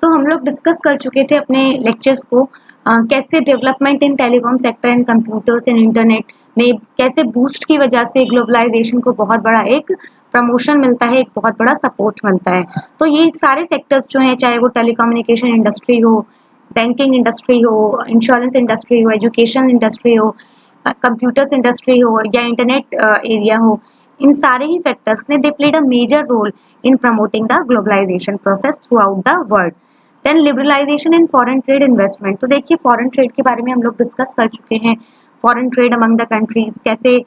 तो हम लोग डिस्कस कर चुके थे अपने लेक्चर्स को कैसे development in telecom sector and computers and internet में कैसे बूस्ट की वजह से ग्लोबलाइजेशन को बहुत बड़ा एक प्रमोशन मिलता है, एक बहुत बड़ा सपोर्ट मिलता है। तो ये सारे सेक्टर्स जो हैं, चाहे वो टेलीकम्युनिकेशन इंडस्ट्री हो, बैंकिंग इंडस्ट्री हो, इंश्योरेंस इंडस्ट्री हो, एजुकेशन इंडस्ट्री हो, कंप्यूटर्स इंडस्ट्री हो या इंटरनेट एरिया हो, इन सारे ही फैक्टर्स ने they played a major role in promoting the globalization process throughout the world. Then liberalization in foreign trade investment. तो देखिए फॉरेन ट्रेड के बारे में हम लोग डिस्कस कर चुके हैं। Foreign trade among the countries, कैसे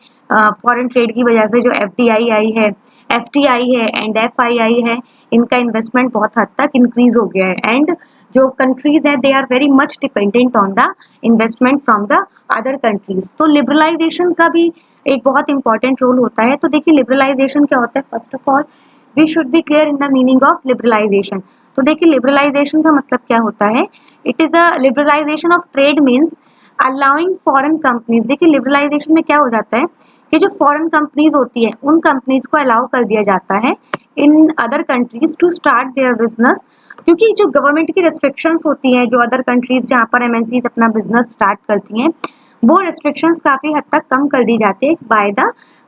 फॉरेन ट्रेड की वजह से जो एफडीआई आई है, एफटीआई है एंड एफआईआई है, इनका इन्वेस्टमेंट बहुत हद तक इंक्रीज हो गया है। एंड जो कंट्रीज हैं they are very much dependent on the investment from the other countries. तो लिबरलाइजेशन का भी एक बहुत इंपॉर्टेंट रोल होता है। तो देखिए लिबरलाइजेशन क्या होता है, first of all we should be clear in the meaning of liberalisation. तो देखिए लिबरलाइजेशन का मतलब क्या होता है, it is a liberalisation of trade means allowing foreign companies. देखिए लिबरलाइजेशन में क्या हो जाता है कि जो फॉरेन कंपनीज होती है उन कंपनीज को अलाउ कर दिया जाता है in other countries to start their business, क्योंकि जो गवर्नमेंट की रेस्ट्रिक्शंस होती हैं, जो अदर कंट्रीज जहाँ पर एमएनसीज अपना बिजनेस स्टार्ट करती हैं, वो रेस्ट्रिक्शंस काफी हद तक कम कर दी जाती है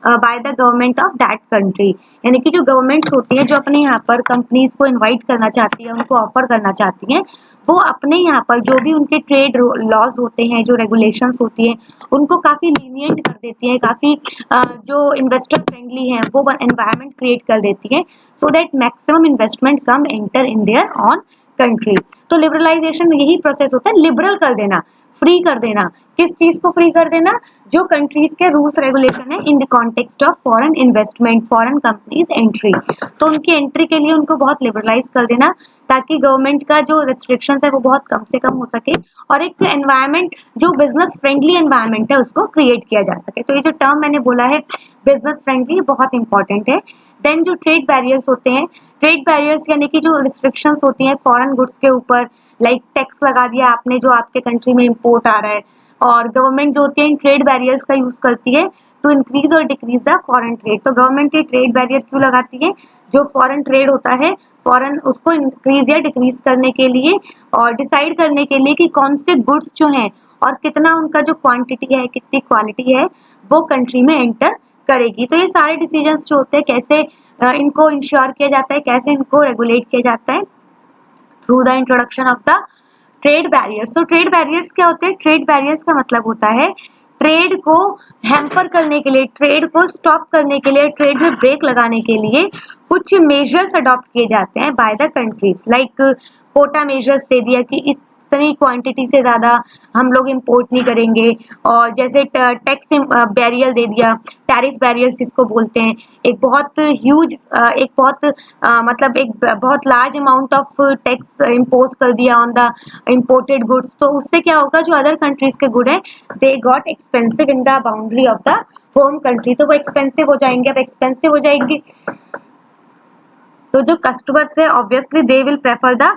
by the government of that country. यानी कि जो गवर्नमेंट्स होती है जो अपने यहाँ पर कंपनीज को इनवाइट करना चाहती है, उनको ऑफर करना चाहती हैं, वो अपने यहाँ पर जो भी उनके ट्रेड लॉज होते हैं, जो रेगुलेशंस होती हैं, उनको काफी लीनियंट कर देती है, काफी जो इन्वेस्टर फ्रेंडली है वो एनवायरनमेंट क्रिएट कर देती है, so that maximum investment come enter in their on country. तो लिबरलाइजेशन में यही प्रोसेस होता है, लिबरल कर देना, फ्री कर देना। किस चीज को फ्री कर देना, जो कंट्रीज के रूल्स रेगुलेशन है in the context of foreign investment, foreign companies entry, तो उनकी एंट्री के लिए उनको बहुत लिबरलाइज कर देना, ताकि गवर्नमेंट का जो रेस्ट्रिक्शंस है वो बहुत कम से कम हो सके और एक एनवायरनमेंट जो बिजनेस फ्रेंडली एनवायरनमेंट है उसको क्रिएट किया जा सके। तो ये जो टर्म मैंने बोला है बिजनेस फ्रेंडली, बहुत इंपॉर्टेंट है। देन जो ट्रेड बैरियर्स होते हैं, ट्रेड बैरियर्स यानी कि जो रिस्ट्रिक्शंस होती हैं फॉरेन गुड्स के ऊपर, लाइक टैक्स लगा दिया आपने जो आपके कंट्री में इंपोर्ट आ रहा है, और गवर्नमेंट जो होती है इन ट्रेड बैरियर्स का यूज करती है टू इंक्रीज और डिक्रीज द फॉरेन ट्रेड। तो गवर्नमेंट ये ट्रेड बैरियर क्यों लगाती है, जो फॉरेन ट्रेड होता है फॉरेन उसको इंक्रीज या डिक्रीज करने के लिए और डिसाइड करने के लिए कि कौन से गुड्स जो हैं और कितना उनका जो क्वांटिटी है, कितनी क्वालिटी है, वो कंट्री में एंटर करेगी। तो ये सारे डिसीजंस जो होते हैं कैसे इनको इंश्योर किया जाता है, कैसे इनको रेगुलेट किया जाता है, through the introduction of the trade barriers. तो ट्रेड बैरियर्स क्या होते हैं, ट्रेड बैरियर्स का मतलब होता है ट्रेड को हैम्पर करने के लिए, ट्रेड को स्टॉप करने के लिए, ट्रेड में ब्रेक लगाने के लिए कुछ मेजर्स अडॉप्ट किए जाते हैं by the countries, like quota measures दे दिया कि इतनी क्वांटिटी से ज़्यादा हम लोग इंपोर्ट नहीं करेंगे, और जैसे टैक्स बैरियर दे दिया, टैरिफ बैरियर्स जिसको बोलते हैं, एक बहुत ह्यूज एक बहुत मतलब एक बहुत large amount of tax impose कर दिया ऑन द इम्पोर्टेड गुड्स। तो उससे क्या होगा, जो अदर कंट्रीज के गुड हैं they got expensive in the boundary of the home country, तो वो एक्सपेंसिव हो जाएंगे। अब एक्सपेंसिव हो जाएंगे तो जो कस्टमर्स है obviously they will prefer the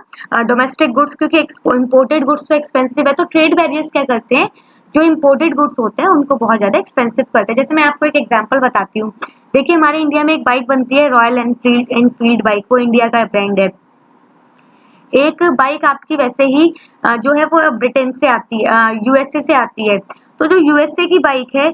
domestic goods, क्योंकि इम्पोर्टेड गुड्स तो एक्सपेंसिव है। तो ट्रेड बैरियर्स क्या करते हैं, जो इम्पोर्टेड गुड्स होते हैं उनको बहुत ज़्यादा एक्सपेंसिव करते हैं। जैसे मैं आपको एक एग्जांपल बताती हूँ, देखिए हमारे इंडिया में एक बाइक बनती है रॉयल एनफील्ड बाइक, वो इंडिया का ब्रांड है। एक बाइक आपकी वैसे ही जो है वो ब्रिटेन से आती है, यूएसए से आती है। तो जो यूएसए की बाइक है,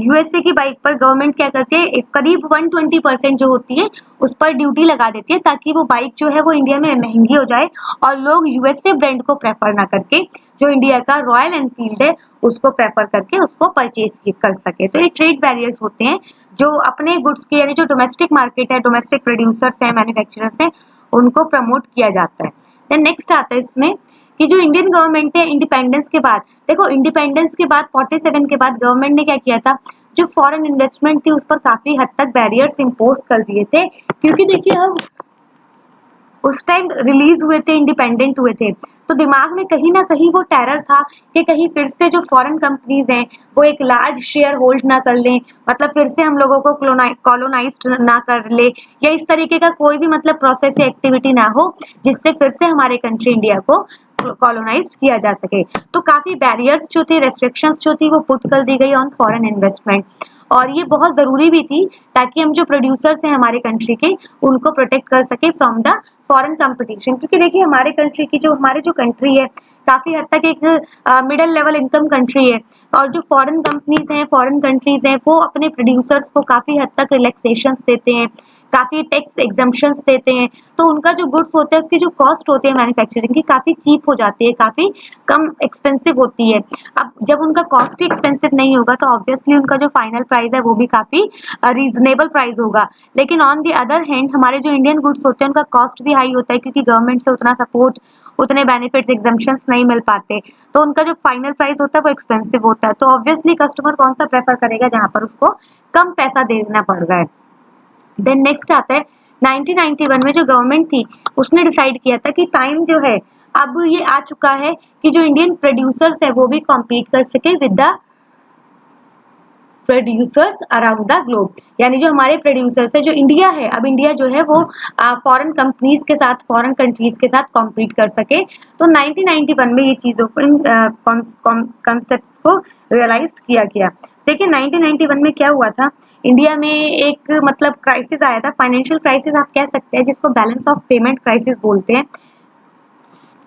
यूएसए की बाइक पर गवर्नमेंट क्या करती है, करीब 120% जो होती है उस पर ड्यूटी लगा देती है, ताकि वो बाइक जो है वो इंडिया में महंगी हो जाए और लोग यूएसए ब्रांड को प्रेफर ना करके जो इंडिया का रॉयल एनफील्ड है उसको प्रेफर करके उसको परचेज कर सके। तो ये ट्रेड बैरियर्स होते हैं जो अपने गुड्स के, यानी जो डोमेस्टिक मार्केट है, डोमेस्टिक प्रोड्यूसर्स हैं, मैन्युफैक्चरर्स हैं, उनको प्रमोट किया जाता है। देन नेक्स्ट आता है इसमें कि जो इंडियन गवर्नमेंट है इंडिपेंडेंस के बाद, देखो इंडिपेंडेंस के बाद 47 के बाद गवर्नमेंट ने क्या किया था, जो फॉरेन इन्वेस्टमेंट थी उस पर काफी हद तक बैरियर्स इम्पोज कर दिए थे, क्योंकि देखिए हम उस टाइम रिलीज हुए थे, इंडिपेंडेंट हुए थे, तो दिमाग में कहीं ना कहीं वो टेरर था कि कहीं फिर से जो फॉरेन कंपनीज हैं वो एक लार्ज शेयर होल्ड ना कर लें, मतलब फिर से हम लोगों को कॉलोनाइज ना कर ले, या इस तरीके का कोई भी मतलब प्रोसेस या एक्टिविटी ना हो जिससे फिर से हमारे कंट्री इंडिया को कॉलोनाइज किया जा सके। तो काफी बैरियर्स जो थे, रेस्ट्रिक्शंस जो थी वो पुट कर दी गई ऑन फॉरेन इन्वेस्टमेंट। और ये बहुत ज़रूरी भी थी ताकि हम जो प्रोड्यूसर्स हैं हमारे कंट्री के उनको प्रोटेक्ट कर सके फ्रॉम द फॉरेन कंपटीशन। क्योंकि देखिए हमारे कंट्री की जो हमारी जो कंट्री है काफ़ी हद तक एक मिडिल लेवल इनकम कंट्री है, और जो फॉरेन कंपनीज हैं फॉरेन कंट्रीज हैं वो अपने प्रोड्यूसर्स को काफ़ी हद तक रिलैक्सेशंस देते हैं, काफ़ी टैक्स एग्जम्पशंस देते हैं, तो उनका जो गुड्स होता है उसकी जो कॉस्ट होती है मैन्युफैक्चरिंग की काफ़ी चीप हो जाती है, काफ़ी कम एक्सपेंसिव होती है। अब जब उनका कॉस्ट ही एक्सपेंसिव नहीं होगा तो ऑब्वियसली उनका जो फाइनल प्राइस है वो भी काफ़ी रीजनेबल प्राइस होगा। लेकिन ऑन दी अदर हैंड हमारे जो इंडियन गुड्स होते हैं उनका कॉस्ट भी हाई होता है, क्योंकि गवर्नमेंट से उतना सपोर्ट, उतने बेनिफिट्स एग्जम्पशंस नहीं मिल पाते, तो उनका जो फाइनल प्राइस होता है वो एक्सपेंसिव होता है। तो ऑब्वियसली कस्टमर कौन सा प्रेफर करेगा, जहाँ पर उसको कम पैसा देना पड़ रहा है। देन नेक्स्ट आता है 1991 में जो गवर्नमेंट थी उसने डिसाइड किया था कि टाइम जो है अब ये आ चुका है कि जो इंडियन प्रोड्यूसर्स है वो भी कॉम्पीट कर सके with the producers around the globe. यानी जो हमारे प्रोड्यूसर्स है, जो इंडिया है, अब इंडिया जो है वो फॉरेन कंपनीज के साथ, फॉरेन कंट्रीज के साथ कॉम्पीट कर सके। तो 1991 में ये चीज़ों को, इन कॉन्सेप्ट्स को रियलाइज किया गया। देखिए 1991 में क्या हुआ था, इंडिया में एक मतलब क्राइसिस आया था, फाइनेंशियल क्राइसिस आप कह सकते हैं, जिसको बैलेंस ऑफ पेमेंट क्राइसिस बोलते हैं।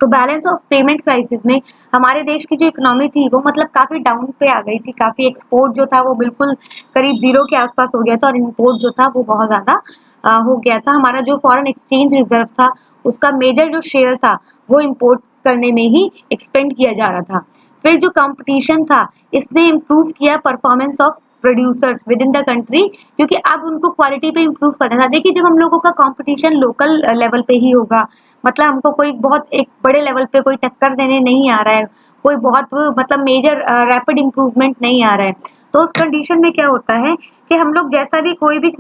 तो बैलेंस ऑफ पेमेंट क्राइसिस में हमारे देश की जो इकोनॉमी थी वो मतलब काफ़ी डाउन पे आ गई थी, काफ़ी एक्सपोर्ट जो था वो बिल्कुल करीब ज़ीरो के आसपास हो गया था, और इम्पोर्ट जो था वो बहुत ज़्यादा हो गया था। हमारा जो फॉरेन एक्सचेंज रिजर्व था उसका मेजर जो शेयर था वो इम्पोर्ट करने में ही एक्सपेंड किया जा रहा था। फिर जो कंपटीशन था इसने इम्प्रूव किया performance of producers with in the country, क्योंकि अब उनको क्वालिटी पे इम्प्रूव करना था। देखिए जब हम लोगों का कंपटीशन लोकल लेवल पे ही होगा, मतलब हमको कोई बहुत एक बड़े लेवल पे कोई टक्कर देने नहीं आ रहा है, कोई बहुत मतलब मेजर रैपिड इम्प्रूवमेंट नहीं आ रहा है, तो उस कंडीशन में क्या होता है कि हम लोग जैसा भी कोई भी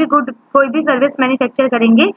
गुड, कोई भी सर्विस मैन्युफैक्चर करेंगे,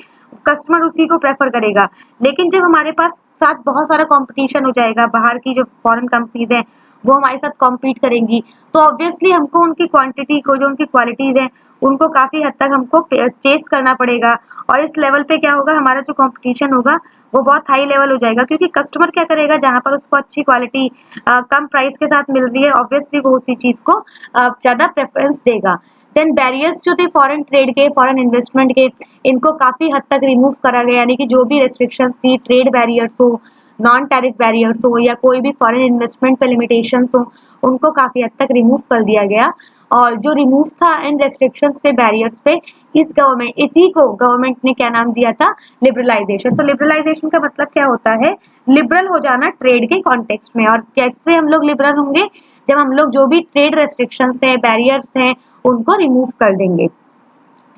कस्टमर उसी को प्रेफर करेगा। लेकिन जब हमारे पास साथ बहुत सारा कंपटीशन हो जाएगा, बाहर की जो फॉरेन कंपनीज हैं वो हमारे साथ कॉम्पीट करेंगी, तो ऑब्वियसली हमको उनकी क्वांटिटी को, जो उनकी क्वालिटीज हैं उनको काफ़ी हद तक हमको चेस करना पड़ेगा। और इस लेवल पे क्या होगा, हमारा जो कंपटीशन होगा वो बहुत हाई लेवल हो जाएगा, क्योंकि कस्टमर क्या करेगा, जहाँ पर उसको अच्छी क्वालिटी कम प्राइस के साथ मिल रही है, ऑब्वियसली वो उसी चीज़ को ज़्यादा प्रेफरेंस देगा। देन बैरियर्स जो थे फॉरेन ट्रेड के, फॉरेन इन्वेस्टमेंट के, इनको काफ़ी हद तक रिमूव करा गया। यानी कि जो भी रेस्ट्रिक्शंस थी, ट्रेड बैरियर्स हो, नॉन टैरिफ बैरियर्स हो, या कोई भी फॉरेन इन्वेस्टमेंट पे लिमिटेशंस हो, उनको काफ़ी हद तक रिमूव कर दिया गया। और जो रिमूव था इन रेस्ट्रिक्शंस पे, बैरियर्स पे, इसी को गवर्नमेंट ने क्या नाम दिया था, लिबरलाइजेशन। तो लिबरलाइजेशन का मतलब क्या होता है, लिबरल हो जाना ट्रेड के कॉन्टेक्स्ट में। और कैसे हम लोग लिबरल होंगे, जब हम लोग जो भी ट्रेड रेस्ट्रिक्शंस हैं, बैरियर्स हैं, उनको रिमूव कर देंगे।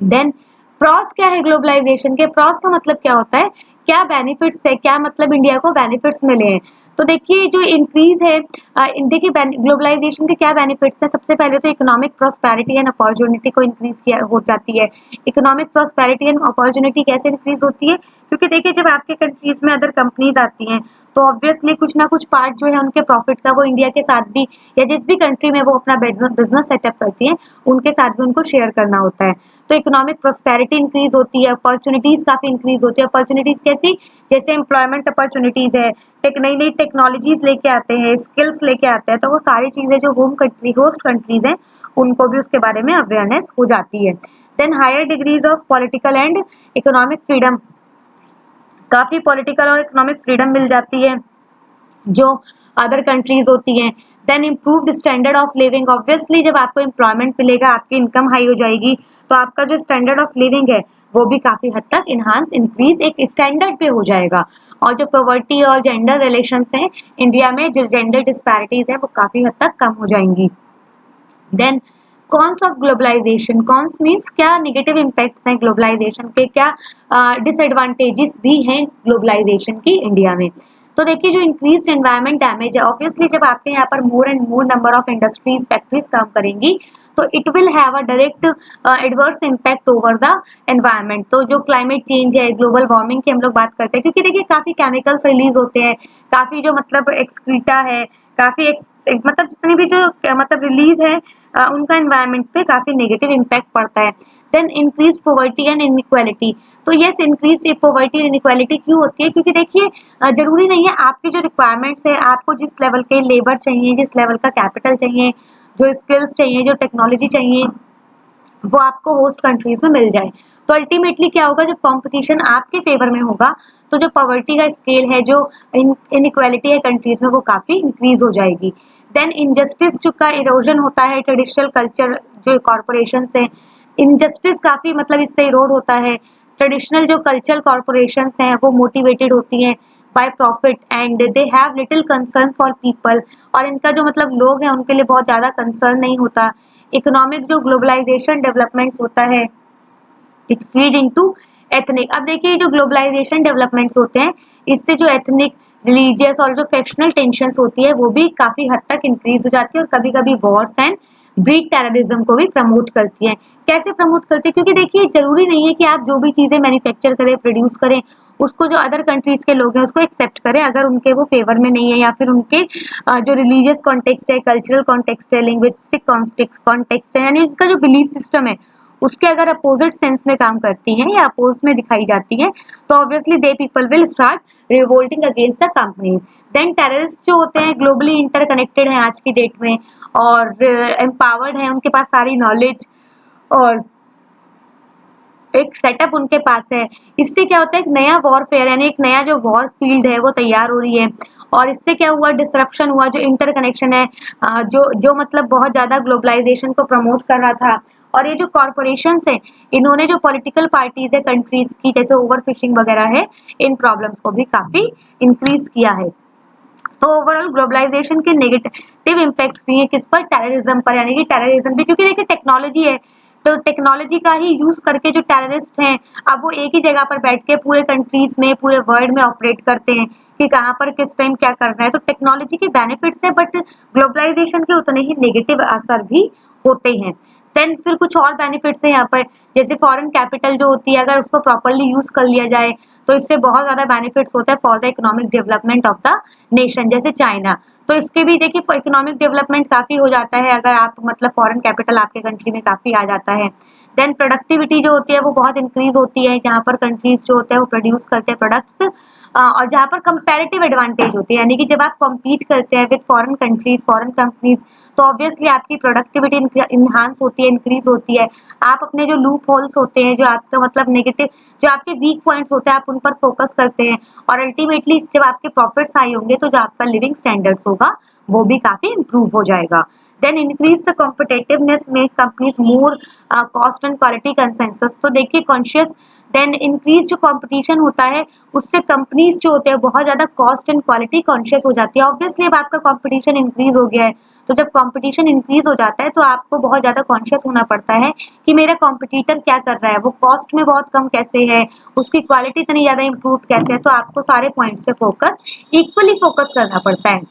देन प्रॉस क्या है ग्लोबलाइजेशन के, प्रॉस का मतलब क्या होता है, क्या बेनिफिट्स है, क्या मतलब इंडिया को बेनिफिट्स मिले हैं। तो देखिए जो इंक्रीज है, देखिए ग्लोबलाइजेशन के क्या बेनिफिट्स हैं। सबसे पहले तो इकोनॉमिक प्रॉस्पेरिटी एंड अपॉर्चुनिटी को इंक्रीज किया हो जाती है। इकोनॉमिक प्रॉस्पेरिटी एंड अपॉर्चुनिटी कैसे इंक्रीज होती है, क्योंकि देखिए जब आपके कंट्रीज में अदर कंपनीज आती हैं तो ऑब्वियसली कुछ ना कुछ पार्ट जो है उनके प्रॉफिट का वो इंडिया के साथ भी, या जिस भी कंट्री में वो अपना बिजनेस सेटअप करती हैं उनके साथ भी उनको शेयर करना होता है। तो इकोनॉमिक प्रॉस्पेरिटी इंक्रीज होती है, अपॉर्चुनिटीज काफी इंक्रीज होती है। अपॉर्चुनिटीज कैसी, जैसे एम्प्लॉयमेंट अपॉर्चुनिटीज है, नई नई टेक्नोलॉजीज लेके आते हैं, स्किल्स लेके आते हैं, तो वो सारी चीजें जो होम कंट्री, होस्ट कंट्रीज हैं, उनको भी उसके बारे में अवेयरनेस हो जाती है। Then higher degrees of political and economic freedom, काफी पॉलिटिकल और इकोनॉमिक फ्रीडम मिल जाती है जो अदर कंट्रीज होती हैं। Then improved standard of living, obviously जब आपको एम्प्लॉयमेंट मिलेगा, आपकी इनकम हाई हो जाएगी, तो आपका जो स्टैंडर्ड ऑफ लिविंग है वो भी काफी हद तक इनहांस, इंक्रीज एक स्टैंडर्ड पे हो जाएगा। और जो पॉवर्टी और जेंडर रिलेशंस हैं इंडिया में, जो जेंडर डिस्पैरिटीज है वो काफी हद तक कम हो जाएंगी। Then cons of globalisation, cons means क्या नेगेटिव इम्पैक्ट्स हैं ग्लोबलाइजेशन के, क्या डिसएडवांटेजेस भी हैं ग्लोबलाइजेशन की इंडिया में। तो देखिए जो इंक्रीज्ड एनवायरमेंट डैमेज है, ऑब्वियसली जब आपके यहाँ पर more and more number of industries, factories काम करेंगी तो it will have a direct adverse impact over the environment. तो जो क्लाइमेट चेंज है, ग्लोबल वार्मिंग की हम लोग बात करते हैं, क्योंकि देखिए काफी केमिकल्स रिलीज होते हैं, काफी जो मतलब एक्सक्रीटा है, काफी मतलब जितनी भी जो मतलब रिलीज है उनका एनवायरमेंट पे काफी नेगेटिव इम्पैक्ट पड़ता है। Then increase poverty and inequality, तो yes increase poverty and inequality क्यों होती है, क्योंकि देखिए जरूरी नहीं है आपकी जो रिक्वायरमेंट्स है, आपको जिस लेवल के लेबर चाहिए, जिस लेवल का कैपिटल चाहिए, जो स्किल्स चाहिए, जो टेक्नोलॉजी चाहिए, वो आपको होस्ट कंट्रीज में मिल जाए। तो अल्टीमेटली क्या होगा, जब कंपटीशन आपके फेवर में होगा तो जो पॉवर्टी का स्केल है, जो इनइक्वालिटी है कंट्रीज में, वो काफी इंक्रीज हो जाएगी। देन इनजस्टिस जो का इरोजन होता है, ट्रेडिशनल कल्चर जो कॉरपोरेशन है, इनजस्टिस काफी मतलब इससे इरोड होता है। ट्रेडिशनल जो कल्चरल कॉरपोरेशन हैं वो मोटिवेटेड होती हैं by profit and they have little concern for people, और इनका जो मतलब लोग हैं उनके लिए बहुत ज्यादा कंसर्न नहीं होता। इकोनॉमिक जो ग्लोबलाइजेशन डेवलपमेंट्स होता है, इट फीड इनटू एथनिक। अब देखिए जो ग्लोबलाइजेशन डेवलपमेंट्स होते हैं, इससे जो एथनिक, रिलीजियस और जो फैक्शनल टेंशन्स होती है वो भी काफी हद तक इंक्रीज हो जाती है, और कभी कभी वॉर्स एंड ब्रीड टेररिज्म को भी प्रमोट करती है। कैसे प्रमोट करती है, क्योंकि देखिए जरूरी नहीं है कि आप जो भी चीजें मैन्युफैक्चर करें, प्रोड्यूस करें, उसको जो अदर कंट्रीज के लोग हैं उसको एक्सेप्ट करें, अगर उनके वो फेवर में नहीं है, या फिर उनके जो रिलीजियस कॉन्टेक्स्ट है, कल्चरल कॉन्टेक्स्ट है, लिंग्विस्टिक कॉन्टेक्स्ट है, यानी उनका जो बिलीफ सिस्टम है उसके अगर अपोजिट सेंस में काम करती हैं या अपोज में दिखाई जाती हैं, तो obviously they people will start revolting against the company. Then terrorist जो होते हैं ग्लोबली इंटरकनेक्टेड हैं आज की डेट में, और एम्पावर्ड हैं, उनके पास सारी नॉलेज और एक सेटअप उनके पास है। इससे क्या होता है, एक नया वॉरफेयर यानी एक नया जो वॉर फील्ड है वो तैयार हो रही है, और इससे क्या हुआ, डिसरप्शन हुआ, जो इंटरकनेक्शन है, जो जो मतलब बहुत ज्यादा ग्लोबलाइजेशन को प्रमोट कर रहा था। और ये जो कॉरपोरेशंस हैं, इन्होंने जो पॉलिटिकल पार्टीज है कंट्रीज की, जैसे ओवर फिशिंग वगैरह है, इन प्रॉब्लम्स को भी काफी इंक्रीज किया है। तो ओवरऑल ग्लोबलाइजेशन के नेगेटिव इम्पैक्ट्स भी है किस पर, टेररिज्म पर, यानी कि टेररिज्म भी, क्योंकि देखिए टेक्नोलॉजी है, तो टेक्नोलॉजी का ही यूज करके जो टेररिस्ट हैं, अब वो एक ही जगह पर बैठ के पूरे कंट्रीज में, पूरे वर्ल्ड में ऑपरेट करते हैं कि कहाँ पर किस टाइम क्या करना है। तो टेक्नोलॉजी के बेनिफिट्स हैं, बट ग्लोबलाइजेशन के उतने ही नेगेटिव असर भी होते हैं। देन फिर कुछ और बेनिफिट्स हैं यहाँ पर, जैसे फॉरेन कैपिटल जो होती है, अगर उसको प्रॉपरली यूज कर लिया जाए तो इससे बहुत ज्यादा बेनिफिट्स होता है for the economic development of the nation. जैसे चाइना, तो इसके भी देखिए इकोनॉमिक डेवलपमेंट काफी हो जाता है अगर आप मतलब फॉरेन कैपिटल आपके कंट्री में काफी आ जाता है। देन प्रोडक्टिविटी जो होती है वो बहुत इंक्रीज होती है, जहाँ पर कंट्रीज जो होते हैं वो प्रोड्यूस करते हैं प्रोडक्ट्स, और जहाँ पर कंपैरेटिव एडवांटेज होती है, यानी कि जब आप कम्पीट करते हैं with foreign countries, foreign companies, तो ऑब्वियसली आपकी प्रोडक्टिविटी इनहांस होती है, इंक्रीज होती है। आप अपने जो लूप होल्स होते हैं, जो आपका मतलब नेगेटिव, जो आपके वीक पॉइंट्स होते हैं, आप उन पर फोकस करते हैं, और अल्टीमेटली जब आपके प्रॉफिट्स हाई होंगे तो जो आपका लिविंग स्टैंडर्ड्स होगा वो भी काफी इंप्रूव हो जाएगा। देन इंक्रीज द कॉम्पिटेटिवनेस में companies more cost and quality consensus. तो देखिए कॉन्शियस, देन इंक्रीज जो कंपटीशन होता है उससे कंपनीज जो होते हैं बहुत ज्यादा कॉस्ट एंड क्वालिटी कॉन्शियस हो जाती है। ऑब्वियसली अब आपका कंपटीशन इंक्रीज हो गया है, तो जब कंपटीशन इंक्रीज हो जाता है तो आपको बहुत ज्यादा कॉन्शियस होना पड़ता है कि मेरा कॉम्पिटिटर क्या कर रहा है, वो कॉस्ट में बहुत कम कैसे है, उसकी क्वालिटी इतनी ज्यादा इंप्रूव कैसे है। तो आपको सारे पॉइंट्स पे फोकस इक्वली फोकस करना पड़ता है।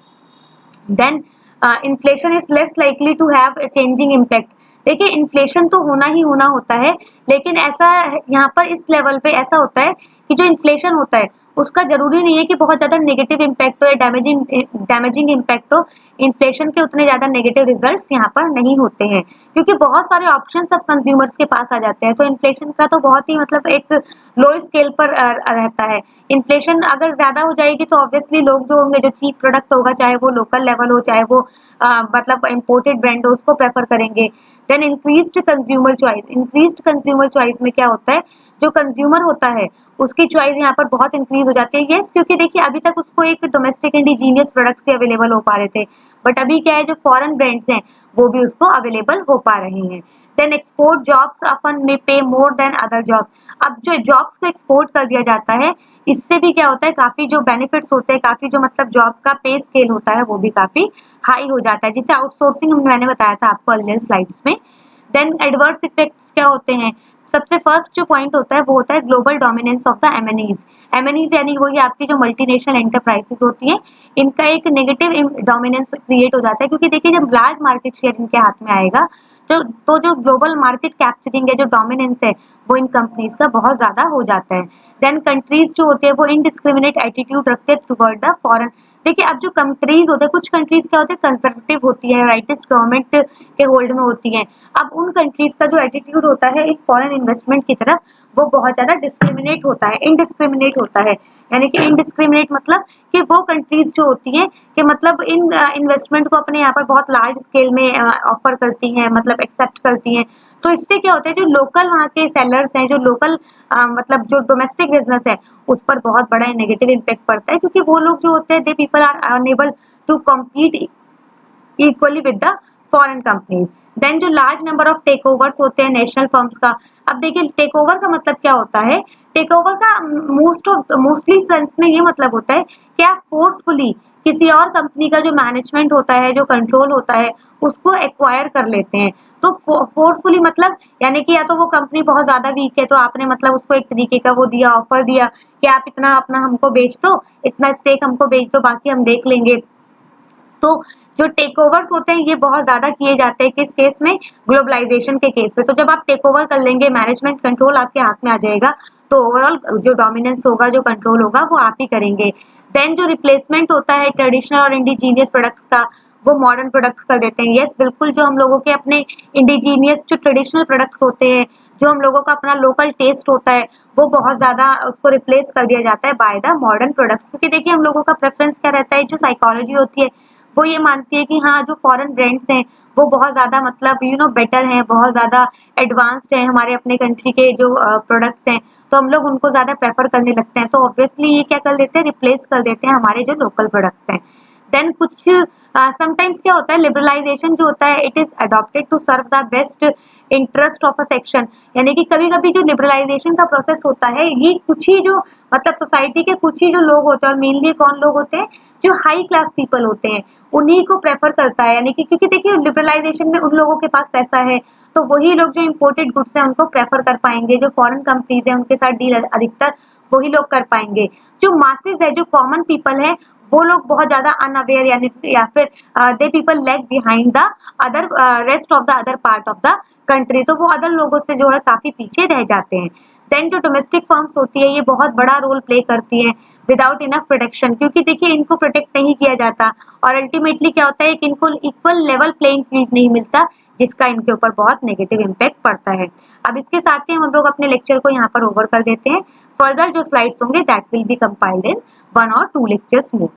Then inflation is less likely to have changing impact. देखिए इन्फ्लेशन तो होना ही होना होता है, लेकिन ऐसा यहाँ पर इस लेवल पे ऐसा होता है कि जो इन्फ्लेशन होता है उसका जरूरी नहीं है कि बहुत ज्यादा नेगेटिव इम्पैक्ट हो या डैमेजिंग इम्पैक्ट हो। इन्फ्लेशन के उतने ज्यादा नेगेटिव रिजल्ट्स यहाँ पर नहीं होते हैं, क्योंकि बहुत सारे ऑप्शन अब कंज्यूमर्स के पास आ जाते हैं। तो इन्फ्लेशन का तो बहुत ही मतलब एक लो स्केल पर रहता है। इन्फ्लेशन अगर ज्यादा हो जाएगी तो ऑब्वियसली लोग जो होंगे, जो चीप प्रोडक्ट होगा, चाहे वो लोकल लेवल हो, चाहे वो मतलब इम्पोर्टेड ब्रांड हो, उसको प्रेफर करेंगे। Then increased consumer choice, increased consumer choice में क्या होता है, जो कंज्यूमर होता है उसकी चॉइस यहाँ पर बहुत इंक्रीज हो जाती है। यस, क्योंकि देखिए अभी तक उसको एक डोमेस्टिक इंडिजीनियस प्रोडक्ट्स ही अवेलेबल हो पा रहे थे, बट अभी क्या है, जो फॉरेन ब्रांड्स हैं वो भी उसको अवेलेबल हो पा रहे हैं। Then export jobs often may pay more than other jobs। अब जो जॉब्स को एक्सपोर्ट कर दिया जाता है, इससे भी क्या होता है, काफी जो बेनिफिट्स होते हैं, काफी जो मतलब जॉब का पे स्केल होता है वो भी काफी हाई हो जाता है, जिसे आउटसोर्सिंग मैंने बताया था आपको अर्लियर स्लाइड्स में। देन एडवर्स इफेक्ट्स क्या होते हैं, सबसे फर्स्ट जो पॉइंट होता है वो होता है ग्लोबल डोमिनेंस ऑफ द एमएनईज। एमएनईज यानी वही आपकी जो मल्टीनेशनल एंटरप्राइजेस होती हैं, इनका एक नेगेटिव डोमिनेंस क्रिएट हो जाता है, क्योंकि देखिए जब लार्ज मार्केट शेयर इनके हाथ में आएगा जो ग्लोबल मार्केट कैप्चरिंग है, जो डोमिनेंस है, वो इन कंपनीज का बहुत ज्यादा हो जाता है। देन कंट्रीज जो होते हैं वो इनडिस्क्रिमिनेट एटीट्यूड रखते हैं टुवर्ड द फॉरेन। देखिए अब जो कंट्रीज होते हैं, कुछ कंट्रीज क्या होते हैं, कंजर्वेटिव होती है, राइटिस्ट गवर्नमेंट के होल्ड में होती हैं। अब उन कंट्रीज का जो एटीट्यूड होता है एक फॉरेन इन्वेस्टमेंट की तरफ, वो बहुत ज्यादा डिस्क्रिमिनेट होता है, इनडिस्क्रिमिनेट होता है। यानी कि इनडिस्क्रिमिनेट मतलब कि वो कंट्रीज जो होती हैं कि मतलब इन इन्वेस्टमेंट को अपने यहाँ पर बहुत लार्ज स्केल में ऑफर करती हैं, मतलब एक्सेप्ट करती हैं। तो इससे क्या होता है, जो लोकल वहाँ के सेलर्स हैं, जो लोकल मतलब जो डोमेस्टिक बिजनेस है, उस पर बहुत बड़ा नेगेटिव इम्पैक्ट पड़ता है, क्योंकि वो लोग जो होते हैं, the people are unable to compete equally with the foreign companies. Then जो large number of takeovers होते हैं नेशनल फर्म्स का। अब देखिए टेक ओवर का मतलब क्या होता है, टेक ओवर का मोस्टली सेंस में ये मतलब होता है कि आप फोर्सफुली किसी और कंपनी का जो मैनेजमेंट होता है, जो कंट्रोल होता है, उसको एक्वायर कर लेते हैं। तो फोर्सफुली मतलब यानी कि या तो वो कंपनी बहुत ज्यादा वीक है, तो आपने मतलब उसको एक तरीके का वो दिया, ऑफर दिया कि आप इतना अपना हमको बेच दो, इतना स्टेक हमको बेच दो, बाकी हम देख लेंगे। तो जो टेक ओवर्स होते हैं ये बहुत ज्यादा किए जाते हैं किस केस में, ग्लोबलाइजेशन के केस में। तो जब आप टेक ओवर कर लेंगे, मैनेजमेंट कंट्रोल आपके हाथ में आ जाएगा, तो ओवरऑल जो डोमिनेंस होगा, जो कंट्रोल होगा, वो आप ही करेंगे। देन जो रिप्लेसमेंट होता है ट्रेडिशनल और इंडिजीनियस प्रोडक्ट्स का, वो मॉडर्न प्रोडक्ट्स कर देते हैं। यस बिल्कुल, जो हम लोगों के अपने इंडिजीनियस जो ट्रेडिशनल प्रोडक्ट्स होते हैं, जो हम लोगों का अपना लोकल टेस्ट होता है, वो बहुत ज्यादा उसको रिप्लेस कर दिया जाता है बाय द मॉडर्न प्रोडक्ट्स। क्योंकि देखिए हम लोगों का प्रेफरेंस क्या रहता है, जो साइकोलॉजी होती है वो ये मानती है कि हाँ जो फॉरेन ब्रांड्स हैं वो बहुत ज़्यादा मतलब बेटर हैं, बहुत ज़्यादा एडवांस्ड हैं हमारे अपने कंट्री के जो प्रोडक्ट्स हैं, तो हम लोग उनको ज़्यादा प्रेफर करने लगते हैं। तो ऑब्वियसली ये क्या कर देते हैं, रिप्लेस कर देते हैं हमारे जो लोकल प्रोडक्ट्स हैं। देन कुछ समटाइम्स क्या होता है, लिबरलाइजेशन जो होता है, it is adopted to serve the best interest of a section. यानी कि कभी कभी जो लिबरलाइजेशन का प्रोसेस होता है, ये कुछ ही जो मतलब सोसाइटी के कुछ ही जो लोग होते हैं, और मेनली कौन लोग होते हैं, जो हाई क्लास पीपल होते हैं, उन्हीं को प्रेफर करता है। यानी कि क्योंकि देखिए लिबरलाइजेशन में उन लोगों के पास पैसा है, तो वही लोग जो इम्पोर्टेड गुड्स हैं उनको प्रेफर कर पाएंगे, जो फॉरेन कंपनीज हैं उनके साथ डील अधिकतर वही लोग कर पाएंगे। जो मासेज है, जो कॉमन पीपल है, वो लोग बहुत ज्यादा अनअवेयर यानी या फिर they people lag behind the other rest of the other part of the country. तो वो अदर लोगों से जो है काफी पीछे रह जाते हैं। देन जो डोमेस्टिक फर्म्स होती है, ये बहुत बड़ा रोल प्ले करती है विदाउट इनफ प्रोटेक्शन, क्योंकि देखिए इनको प्रोटेक्ट नहीं किया जाता, और अल्टीमेटली क्या होता है कि इनको इक्वल लेवल प्लेइंग फील्ड नहीं मिलता, जिसका इनके ऊपर बहुत नेगेटिव इम्पैक्ट पड़ता है। अब इसके साथ ही हम लोग अपने लेक्चर को यहाँ पर ओवर कर देते हैं। फर्दर जो स्लाइड्स होंगे that will be compiled in 1 or 2 lectures में।